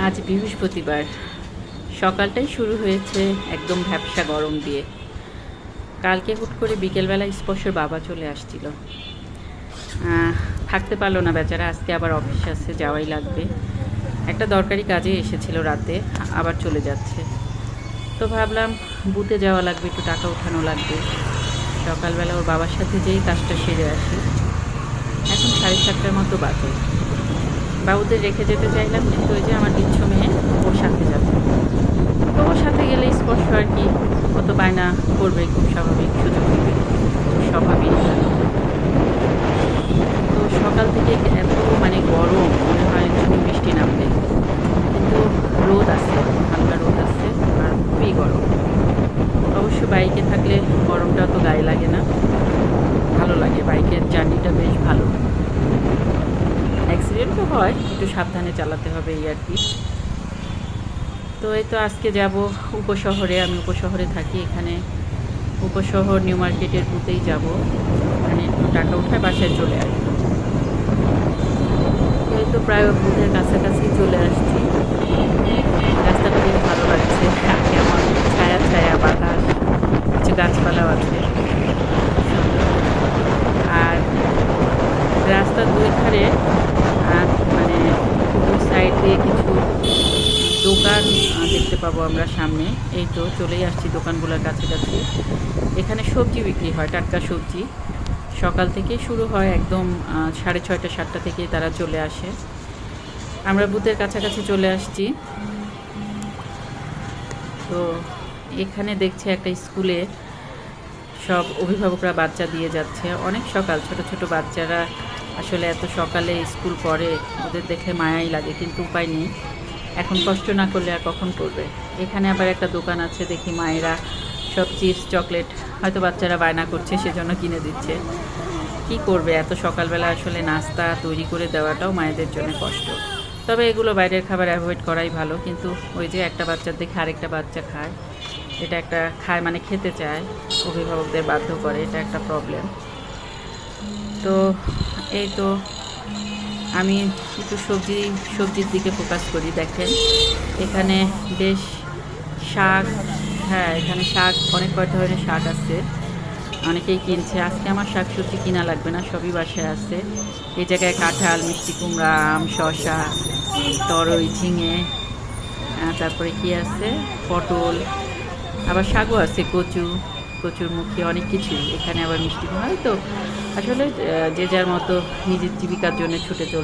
আজ বৃহস্পতিবার সকালটাই শুরু হয়েছে একদম ভ্যাপসা গরম দিয়ে। কালকে হুট করে বিকেলবেলা স্পর্শের বাবা চলে আসছিল, থাকতে পারলো না বেচারা। আজকে আবার অফিস আছে, যাওয়াই লাগবে। একটা দরকারি কাজে এসেছিল রাতে, আবার চলে যাচ্ছে। তো ভাবলাম বুথে যাওয়া লাগবে, একটু টাকা উঠানো লাগবে। সকালবেলা ওর বাবার সাথে যেই কাজটা সেরে আসি। এখন 7:30টার মতো বাজে। বাবুদের রেখে যেতে চাইলাম, কিন্তু ওই যে আমার দিচ্ছ মেয়ে ওর সাথে যাবে। তো ওর সাথে গেলে স্পর্শ আর কি, ও তো বায়না করবে, খুব স্বাভাবিক, সুযোগ নেবে, স্বাভাবিক। তো সকাল থেকে এত গরম, মনে হয় ঝুম বৃষ্টি নামবে, কিন্তু রোদ আছে, হালকা রোদ আছে, আর খুবই গরম। অবশ্য বাইকে থাকলে গরমটা তো গায়ে লাগে না, ভালো লাগে। বাইকের জার্নিটা বেশ ভালো। অ্যাক্সিডেন্টও হয়, একটু সাবধানে চালাতে হবে এই আর কি। তো এই তো আজকে যাব উপশহরে। আমি উপশহরে থাকি, এখানে উপশহর নিউ মার্কেটের বুথেই যাব। মানে একটু টাকা উঠায় বাসায় চলে আসবো। এই তো প্রায় বুথের কাছাকাছি চলে আসছি। রাস্তাটা বেশ ভালো লাগছে, কেমন ছায়া ছায়া বাতাস, কিছু গাছপালাও আছে, আর রাস্তার দুই ধারে মানে দু সাইড দিয়ে কিছু দোকান দেখতে পাবো আমরা সামনে। এই তো চলেই আসছি দোকানগুলোর কাছাকাছি। এখানে সবজি বিক্রি হয়, টাটকা সবজি। সকাল থেকেই শুরু হয়, একদম 6:30 7টা থেকেই তারা চলে আসে। আমরা বুথের কাছাকাছি চলে আসছি। তো এখানে দেখছি একটা স্কুলে সব অভিভাবকরা বাচ্চা দিয়ে যাচ্ছে। অনেক সকাল, ছোট ছোট বাচ্চারা আসলে এত সকালে স্কুল করে, ওদের দেখে মায়াই লাগে, কিন্তু উপায় নেই। এখন কষ্ট না করলে আর কখন করবে। এখানে আবার একটা দোকান আছে, দেখি মায়েরা সব চিপস চকলেট, হয়তো বাচ্চারা বায়না করছে সেজন্য কিনে দিচ্ছে। কি করবে, এত সকালবেলা আসলে নাস্তা তৈরি করে দেওয়াটাও মায়েদের জন্য কষ্ট। তবে এগুলো বাইরের খাবার অ্যাভয়েড করাই ভালো। কিন্তু ওই যে একটা বাচ্চার দেখে আরেকটা বাচ্চা খায়, এটা একটা খায় মানে খেতে চায়, অভিভাবকদের বাধ্য করে, এটা একটা প্রবলেম। তো এই তো আমি একটু সবজির দিকে ফোকাস করি। দেখেন এখানে বেশ শাক, হ্যাঁ এখানে শাক, অনেক কয় ধরনের শাক আছে, অনেকেই কিনছে। আজকে আমার শাক সবজি কিনা লাগবে না, সবই বাসায় আছে। এই জায়গায় কাঁঠাল, মিষ্টি কুমড়া, আম, শসা, তরই, ঝিঙে, তারপরে কি আছে, পটল, আবার শাকও আছে, কচুরমুখী, অনেক কিছুই। এখানে আবার মিষ্টি কুমড়া। তো আসলে যে যার মতো নিজের জীবিকার জন্য ছুটে চলছে।